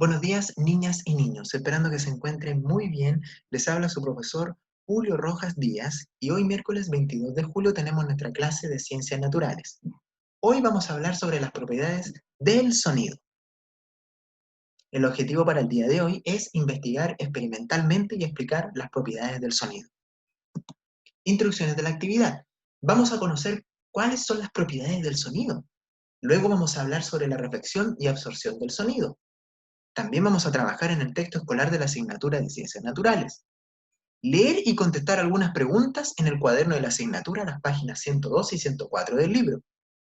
Buenos días, niñas y niños. Esperando que se encuentren muy bien, les habla su profesor Julio Rojas Díaz y hoy miércoles 22 de julio tenemos nuestra clase de Ciencias Naturales. Hoy vamos a hablar sobre las propiedades del sonido. El objetivo para el día de hoy es investigar experimentalmente y explicar las propiedades del sonido. Introducciones de la actividad. Vamos a conocer cuáles son las propiedades del sonido. Luego vamos a hablar sobre la reflexión y absorción del sonido. También vamos a trabajar en el texto escolar de la asignatura de Ciencias Naturales. Leer y contestar algunas preguntas en el cuaderno de la asignatura, las páginas 102 y 104 del libro.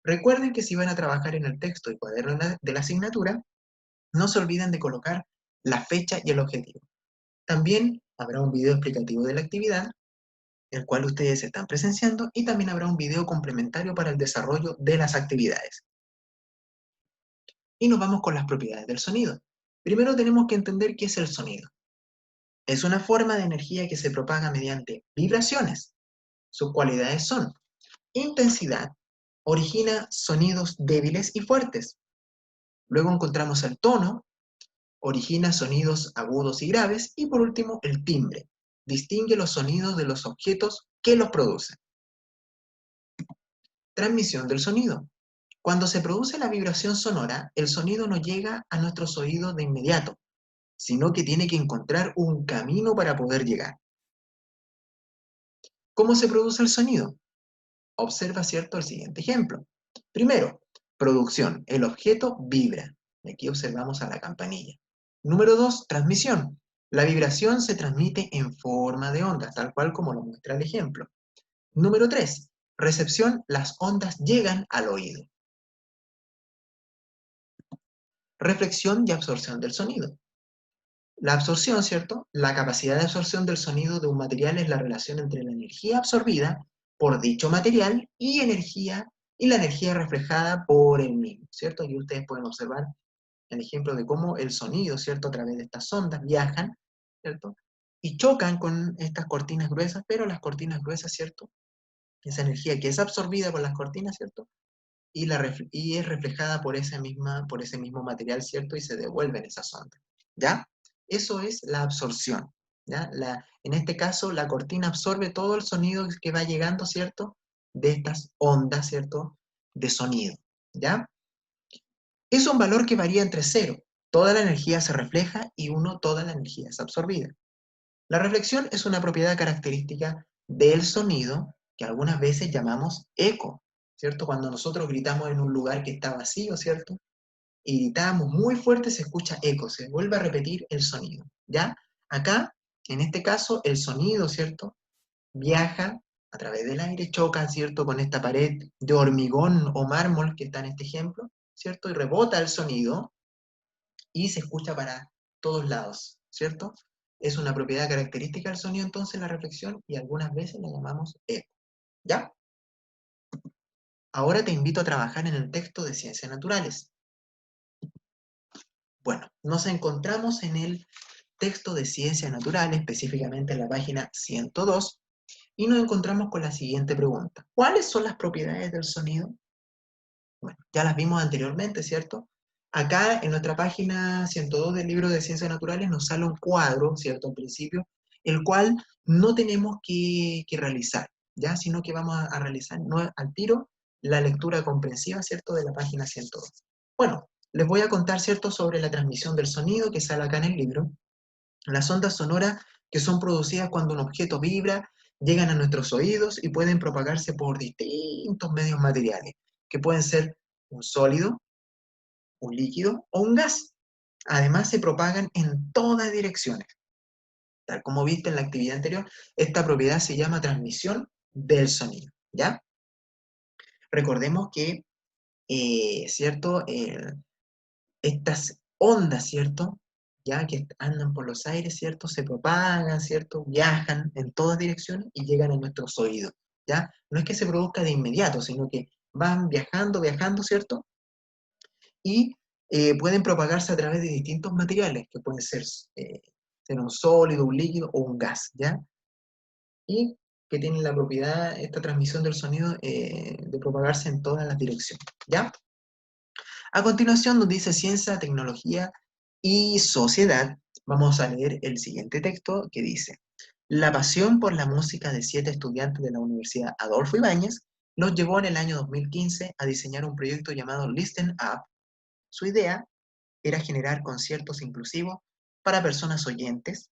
Recuerden que si van a trabajar en el texto y cuaderno de la asignatura, no se olviden de colocar la fecha y el objetivo. También habrá un video explicativo de la actividad, el cual ustedes están presenciando, y también habrá un video complementario para el desarrollo de las actividades. Y nos vamos con las propiedades del sonido. Primero tenemos que entender qué es el sonido. Es una forma de energía que se propaga mediante vibraciones. Sus cualidades son intensidad, origina sonidos débiles y fuertes. Luego encontramos el tono, origina sonidos agudos y graves. Y por último, el timbre, distingue los sonidos de los objetos que los producen. Transmisión del sonido. Cuando se produce la vibración sonora, el sonido no llega a nuestros oídos de inmediato, sino que tiene que encontrar un camino para poder llegar. ¿Cómo se produce el sonido? Observa, ¿cierto?, el siguiente ejemplo. Primero, producción. El objeto vibra. Aquí observamos a la campanilla. Número 2, transmisión. La vibración se transmite en forma de ondas, tal cual como lo muestra el ejemplo. Número 3, recepción. Las ondas llegan al oído. Reflexión y absorción del sonido. La absorción, ¿cierto? La capacidad de absorción del sonido de un material es la relación entre la energía absorbida por dicho material y la energía reflejada por el mismo, ¿cierto? Y ustedes pueden observar el ejemplo de cómo el sonido, ¿cierto? A través de estas ondas viajan, ¿cierto? Y chocan con estas cortinas gruesas, pero las cortinas gruesas, ¿cierto? Esa energía que es absorbida por las cortinas, ¿cierto? Y es reflejada por ese mismo material, ¿cierto? Y se devuelven esas ondas, ¿ya? Eso es la absorción, ¿ya? En este caso, la cortina absorbe todo el sonido que va llegando, ¿cierto? De estas ondas, ¿cierto? De sonido, ¿ya? Es un valor que varía entre 0, toda la energía se refleja, y 1, toda la energía es absorbida. La reflexión es una propiedad característica del sonido que algunas veces llamamos eco, ¿cierto? Cuando nosotros gritamos en un lugar que está vacío, ¿cierto? Y gritamos muy fuerte, se escucha eco, se vuelve a repetir el sonido, ¿ya? Acá, en este caso, el sonido, ¿cierto? Viaja a través del aire, choca, ¿cierto?, con esta pared de hormigón o mármol que está en este ejemplo, ¿cierto? Y rebota el sonido y se escucha para todos lados, ¿cierto? Es una propiedad característica del sonido, entonces, la reflexión, y algunas veces la llamamos eco, ¿ya? Ahora te invito a trabajar en el texto de Ciencias Naturales. Bueno, nos encontramos en el texto de Ciencias Naturales, específicamente en la página 102, y nos encontramos con la siguiente pregunta. ¿Cuáles son las propiedades del sonido? Bueno, ya las vimos anteriormente, ¿cierto? Acá en nuestra página 102 del libro de Ciencias Naturales nos sale un cuadro, ¿cierto?, al principio, el cual no tenemos que realizar, ¿ya? Sino que vamos a realizar no, al tiro la lectura comprensiva, ¿cierto?, de la página 102. Bueno, les voy a contar, ¿cierto?, sobre la transmisión del sonido que sale acá en el libro. Las ondas sonoras que son producidas cuando un objeto vibra llegan a nuestros oídos y pueden propagarse por distintos medios materiales, que pueden ser un sólido, un líquido o un gas. Además, se propagan en todas direcciones. Tal como viste en la actividad anterior, esta propiedad se llama transmisión del sonido, ¿ya? Recordemos que, ¿cierto? Estas ondas, ¿cierto?, ya que andan por los aires, ¿cierto?, se propagan, ¿cierto?, viajan en todas direcciones y llegan a nuestros oídos, ¿ya? No es que se produzca de inmediato, sino que van viajando, viajando, ¿cierto? Y pueden propagarse a través de distintos materiales, que pueden ser un sólido, un líquido o un gas, ¿ya? Y que tienen la propiedad, esta transmisión del sonido, de propagarse en todas las direcciones, ¿ya? A continuación nos dice ciencia, tecnología y sociedad, vamos a leer el siguiente texto que dice: la pasión por la música de 7 estudiantes de la Universidad Adolfo Ibáñez los llevó en el año 2015 a diseñar un proyecto llamado Listen Up. Su idea era generar conciertos inclusivos para personas oyentes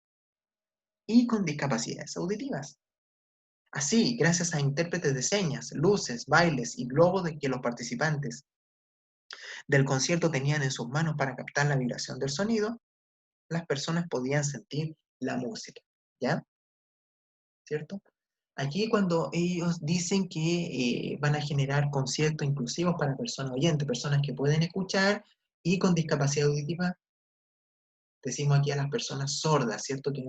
y con discapacidades auditivas. Así, gracias a intérpretes de señas, luces, bailes y globos de que los participantes del concierto tenían en sus manos para captar la vibración del sonido, las personas podían sentir la música, ¿ya? ¿Cierto? Aquí cuando ellos dicen que van a generar conciertos inclusivos para personas oyentes, personas que pueden escuchar y con discapacidad auditiva, decimos aquí a las personas sordas, ¿cierto? Que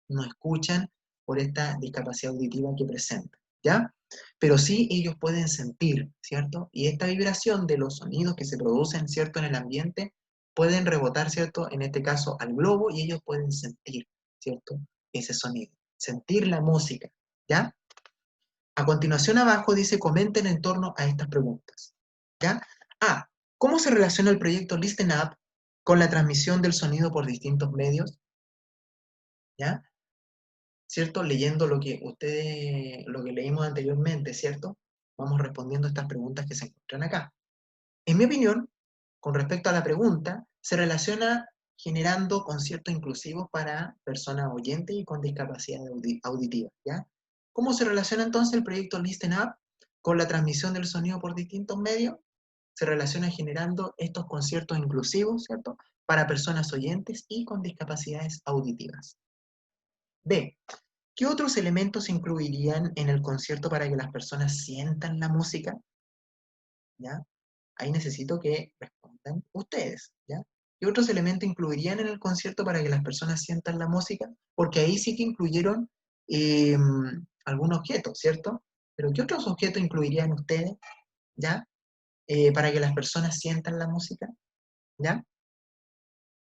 no escuchan por esta discapacidad auditiva que presentan, ¿ya? Pero sí ellos pueden sentir, ¿cierto? Y esta vibración de los sonidos que se producen, ¿cierto? En el ambiente, pueden rebotar, ¿cierto? En este caso al globo y ellos pueden sentir, ¿cierto? Ese sonido, sentir la música, ¿ya? A continuación abajo dice comenten en torno a estas preguntas, ¿ya? A. ¿Cómo se relaciona el proyecto Listen Up con la transmisión del sonido por distintos medios? ¿Ya? ¿Cierto? Leyendo lo que leímos anteriormente, ¿cierto? Vamos respondiendo a estas preguntas que se encuentran acá. En mi opinión, con respecto a la pregunta, se relaciona generando conciertos inclusivos para personas oyentes y con discapacidad auditiva, ¿ya? ¿Cómo se relaciona entonces el proyecto Listen Up con la transmisión del sonido por distintos medios? Se relaciona generando estos conciertos inclusivos, ¿cierto? Para personas oyentes y con discapacidades auditivas. B. ¿Qué otros elementos se incluirían en el concierto para que las personas sientan la música? ¿Ya? Ahí necesito que respondan ustedes, ¿ya? ¿Qué otros elementos incluirían en el concierto para que las personas sientan la música? Porque ahí sí que incluyeron eh, algún objeto, ¿cierto? Pero ¿qué otros objetos incluirían ustedes, ¿ya? Para que las personas sientan la música, ¿ya?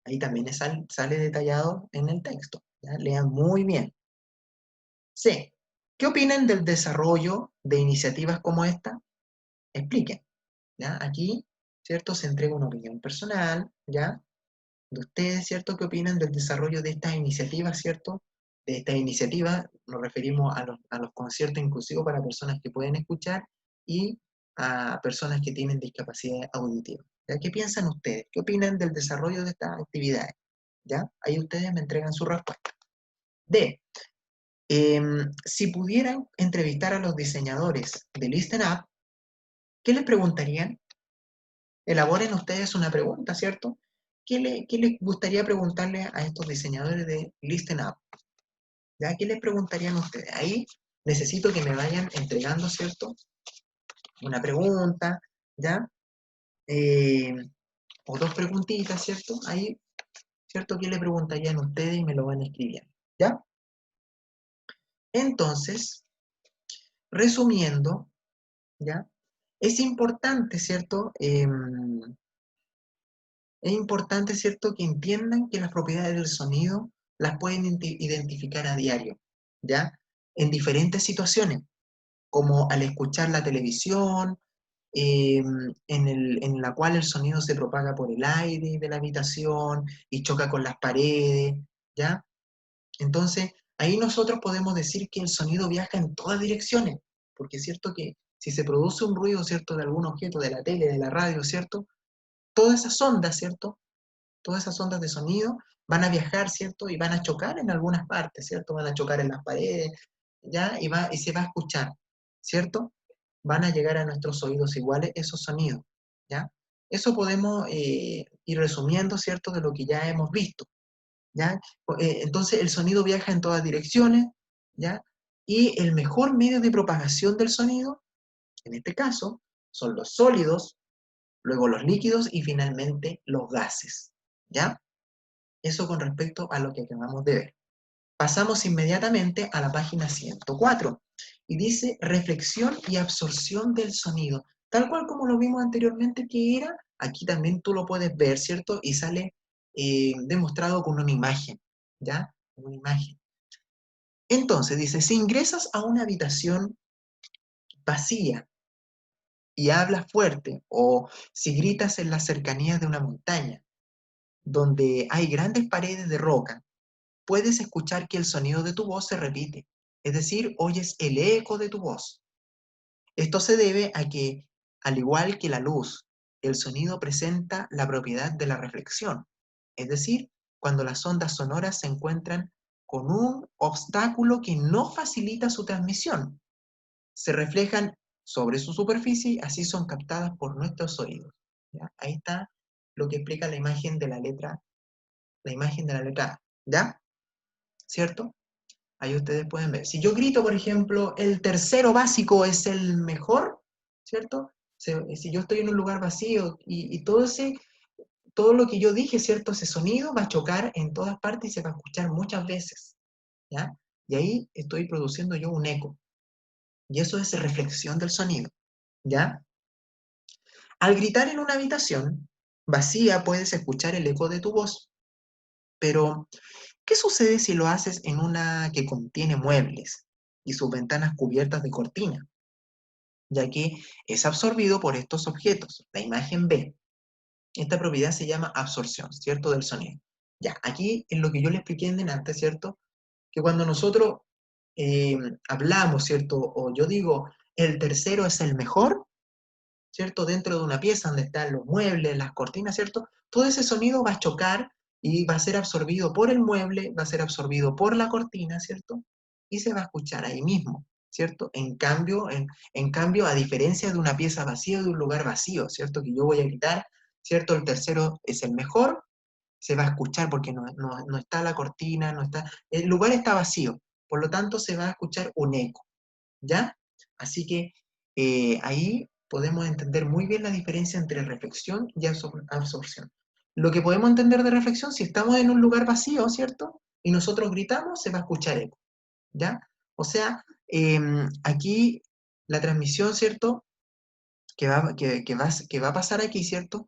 Ahí también sale detallado en el texto, ¿ya? Lean muy bien. C. ¿Qué opinan del desarrollo de iniciativas como esta? Expliquen, ¿ya? Aquí, ¿cierto? Se entrega una opinión personal, ¿ya? De ustedes, ¿cierto? ¿Qué opinan del desarrollo de estas iniciativas, ¿cierto? De esta iniciativa nos referimos a los conciertos inclusivos para personas que pueden escuchar y a personas que tienen discapacidad auditiva. ¿Ya? ¿Qué piensan ustedes? ¿Qué opinan del desarrollo de estas actividades? ¿Ya? Ahí ustedes me entregan su respuesta. D. Si pudieran entrevistar a los diseñadores de Listen Up, ¿qué les preguntarían? Elaboren ustedes una pregunta, ¿cierto? ¿Qué les gustaría preguntarle a estos diseñadores de Listen Up? ¿Ya? ¿Qué les preguntarían ustedes? Ahí necesito que me vayan entregando, ¿cierto? Una pregunta, ¿ya? Eh, o dos preguntitas, ¿cierto? Ahí, ¿cierto? ¿Qué le preguntarían ustedes y me lo van escribiendo? ¿Ya? Entonces, resumiendo, ¿ya? Es importante, ¿cierto? Es importante, ¿cierto?, que entiendan que las propiedades del sonido las pueden identificar a diario, ¿ya? En diferentes situaciones, como al escuchar la televisión, en la cual el sonido se propaga por el aire de la habitación y choca con las paredes, ¿ya? Entonces, ahí nosotros podemos decir que el sonido viaja en todas direcciones, porque es cierto que si se produce un ruido, ¿cierto?, de algún objeto, de la tele, de la radio, ¿cierto? Todas esas ondas, ¿cierto? Todas esas ondas de sonido van a viajar, ¿cierto? Y van a chocar en algunas partes, ¿cierto? Van a chocar en las paredes, ¿ya? Y se va a escuchar, ¿cierto? Van a llegar a nuestros oídos iguales esos sonidos, ¿ya? Eso podemos ir resumiendo, ¿cierto? De lo que ya hemos visto, ¿ya? Entonces el sonido viaja en todas direcciones, ¿ya? Y el mejor medio de propagación del sonido, en este caso, son los sólidos, luego los líquidos y finalmente los gases, ¿ya? Eso con respecto a lo que acabamos de ver. Pasamos inmediatamente a la página 104 y dice reflexión y absorción del sonido. Tal cual como lo vimos anteriormente que era, aquí también tú lo puedes ver, ¿cierto? Y sale demostrado con una imagen, ¿ya? Una imagen. Entonces dice, si ingresas a una habitación vacía y hablas fuerte o si gritas en las cercanías de una montaña, donde hay grandes paredes de roca, puedes escuchar que el sonido de tu voz se repite, es decir, oyes el eco de tu voz. Esto se debe a que, al igual que la luz, el sonido presenta la propiedad de la reflexión, es decir, cuando las ondas sonoras se encuentran con un obstáculo que no facilita su transmisión, se reflejan sobre su superficie, así son captadas por nuestros oídos. ¿Ya? Ahí está lo que explica la imagen de la letra A, ¿ya? ¿Cierto? Ahí ustedes pueden ver. Si yo grito, por ejemplo, el tercero básico es el mejor, ¿cierto? Si yo estoy en un lugar vacío y todo lo que yo dije, ¿cierto? Ese sonido va a chocar en todas partes y se va a escuchar muchas veces, ¿ya? Y ahí estoy produciendo yo un eco. Y eso es reflexión del sonido, ¿ya? Al gritar en una habitación vacía puedes escuchar el eco de tu voz, pero ¿qué sucede si lo haces en una que contiene muebles y sus ventanas cubiertas de cortina? Ya que es absorbido por estos objetos. La imagen B. Esta propiedad se llama absorción, ¿cierto? Del sonido. Ya, aquí es lo que yo le expliqué en delante, ¿cierto? Que cuando nosotros eh, hablamos, ¿cierto? O yo digo, el tercero es el mejor, ¿cierto? Dentro de una pieza donde están los muebles, las cortinas, ¿cierto? Todo ese sonido va a chocar y va a ser absorbido por el mueble, va a ser absorbido por la cortina, ¿cierto? Y se va a escuchar ahí mismo, ¿cierto? En cambio, a diferencia de una pieza vacía o de un lugar vacío, ¿cierto? Que yo voy a gritar, ¿cierto? El tercero es el mejor, se va a escuchar porque no está la cortina, el lugar está vacío, por lo tanto se va a escuchar un eco, ¿ya? Así que ahí podemos entender muy bien la diferencia entre reflexión y absorción. Lo que podemos entender de reflexión, si estamos en un lugar vacío, ¿cierto? Y nosotros gritamos, se va a escuchar eco, ¿ya? O sea, aquí la transmisión, ¿cierto? Que va a pasar aquí, ¿cierto?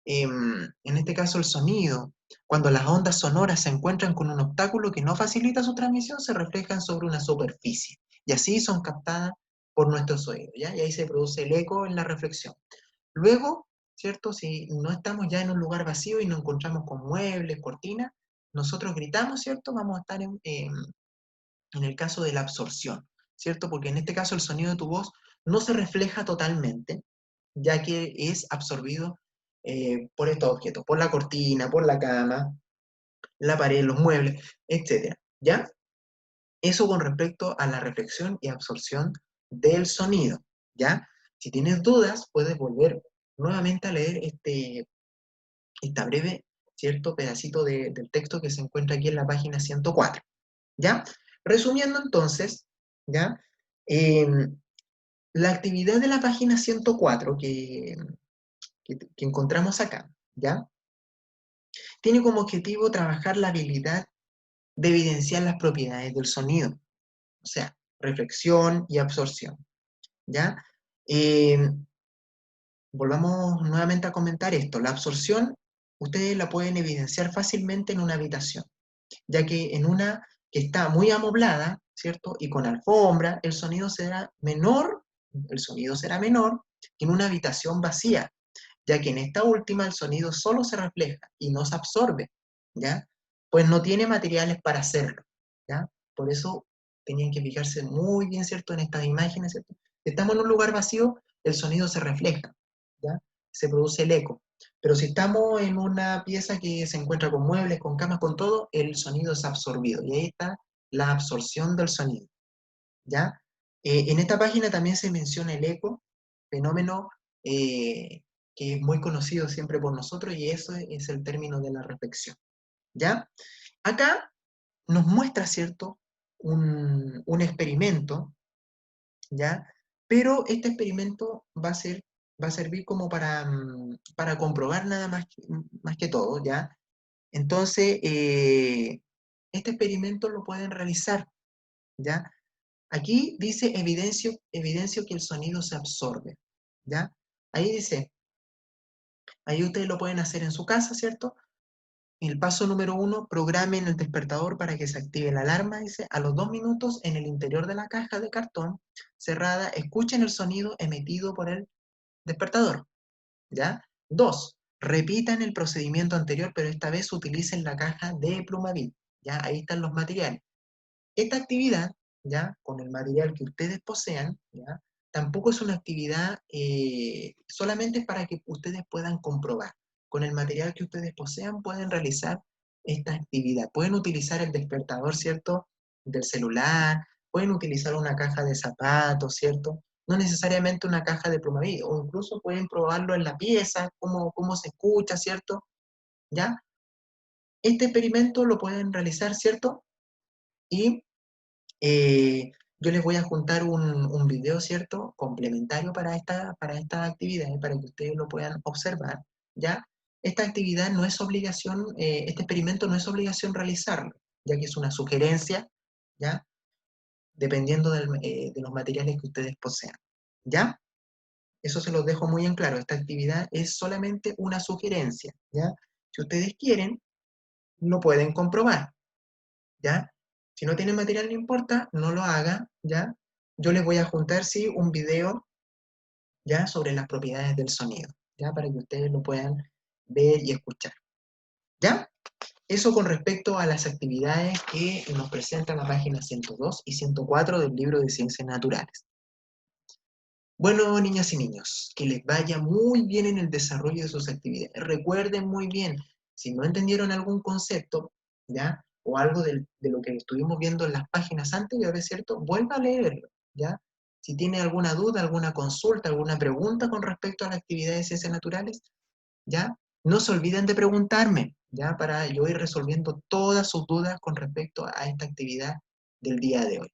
En este caso el sonido, cuando las ondas sonoras se encuentran con un obstáculo que no facilita su transmisión, se reflejan sobre una superficie y así son captadas por nuestros oídos, ¿ya? Y ahí se produce el eco en la reflexión. Luego, ¿cierto? Si no estamos ya en un lugar vacío y nos encontramos con muebles, cortinas, nosotros gritamos, ¿cierto? Vamos a estar en el caso de la absorción, ¿cierto? Porque en este caso el sonido de tu voz no se refleja totalmente, ya que es absorbido por estos objetos, por la cortina, por la cama, la pared, los muebles, etcétera, ¿ya? Eso con respecto a la reflexión y absorción del sonido, ¿ya? Si tienes dudas, puedes volver nuevamente a leer esta breve, ¿cierto? Pedacito del texto que se encuentra aquí en la página 104, ¿ya? Resumiendo entonces, ¿ya? La actividad de la página 104 que encontramos acá, ¿ya? Tiene como objetivo trabajar la habilidad de evidenciar las propiedades del sonido, o sea, reflexión y absorción, ¿ya? Eh, Volvamos nuevamente a comentar esto. La absorción, ustedes la pueden evidenciar fácilmente en una habitación, ya que en una que está muy amoblada, ¿cierto? Y con alfombra, el sonido será menor que en una habitación vacía, ya que en esta última el sonido solo se refleja y no se absorbe, ¿ya? Pues no tiene materiales para hacerlo, ¿ya? Por eso tenían que fijarse muy bien, ¿cierto? En estas imágenes, ¿cierto? Si estamos en un lugar vacío, el sonido se refleja, ¿ya? Se produce el eco. Pero si estamos en una pieza que se encuentra con muebles, con camas, con todo, el sonido es absorbido. Y ahí está la absorción del sonido, ¿ya? En esta página también se menciona el eco, fenómeno eh, que es muy conocido siempre por nosotros, y eso es el término de la reflexión, ¿ya? Acá nos muestra, ¿cierto? Un experimento, ¿ya? Pero este experimento va a servir como para comprobar nada más que todo, ¿ya? Entonces, este experimento lo pueden realizar, ¿ya? Aquí dice evidencio que el sonido se absorbe, ¿ya? Ahí dice, ahí ustedes lo pueden hacer en su casa, ¿cierto? El paso número 1, programen el despertador para que se active la alarma, dice, a los 2 minutos en el interior de la caja de cartón cerrada, escuchen el sonido emitido por el despertador, ¿ya? 2, Repitan el procedimiento anterior, pero esta vez utilicen la caja de Plumavit, ¿ya? Ahí están los materiales. Esta actividad, ¿ya? Con el material que ustedes posean, ¿ya? Tampoco es una actividad solamente para que ustedes puedan comprobar. Con el material que ustedes posean pueden realizar esta actividad. Pueden utilizar el despertador, ¿cierto? Del celular, pueden utilizar una caja de zapatos, ¿cierto? No necesariamente una caja de Plumavit, o incluso pueden probarlo en la pieza, cómo se escucha, ¿cierto? ¿Ya? Este experimento lo pueden realizar, ¿cierto? Y yo les voy a juntar un video, ¿cierto? Complementario para esta actividad, para que ustedes lo puedan observar, ¿ya? Esta actividad no es obligación, este experimento no es obligación realizarlo, ya que es una sugerencia, ¿ya? Dependiendo de los materiales que ustedes posean, ¿ya? Eso se los dejo muy en claro, esta actividad es solamente una sugerencia, ¿ya? Si ustedes quieren, lo pueden comprobar, ¿ya? Si no tienen material, no importa, no lo haga, ¿ya? Yo les voy a juntar, sí, un video, ¿ya? Sobre las propiedades del sonido, ¿ya? Para que ustedes lo puedan ver y escuchar, ¿ya? Eso con respecto a las actividades que nos presenta la página 102 y 104 del libro de Ciencias Naturales. Bueno, niñas y niños, que les vaya muy bien en el desarrollo de sus actividades. Recuerden muy bien, si no entendieron algún concepto, ¿ya? O algo de lo que estuvimos viendo en las páginas anteriores, ¿cierto? Vuelva a leerlo, ¿ya? Si tiene alguna duda, alguna consulta, alguna pregunta con respecto a la actividad de ciencias naturales, ¿ya? No se olviden de preguntarme, ¿ya? Para yo ir resolviendo todas sus dudas con respecto a esta actividad del día de hoy,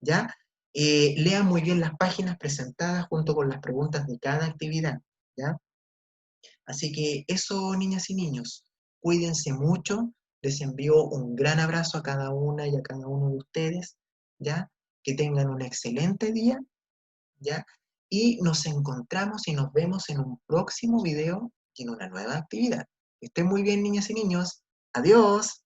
¿ya? Lean muy bien las páginas presentadas junto con las preguntas de cada actividad, ¿ya? Así que eso, niñas y niños, cuídense mucho, les envío un gran abrazo a cada una y a cada uno de ustedes, ¿ya? Que tengan un excelente día, ¿ya? Y nos encontramos y nos vemos en un próximo video y en una nueva actividad. Que estén muy bien, niñas y niños. Adiós.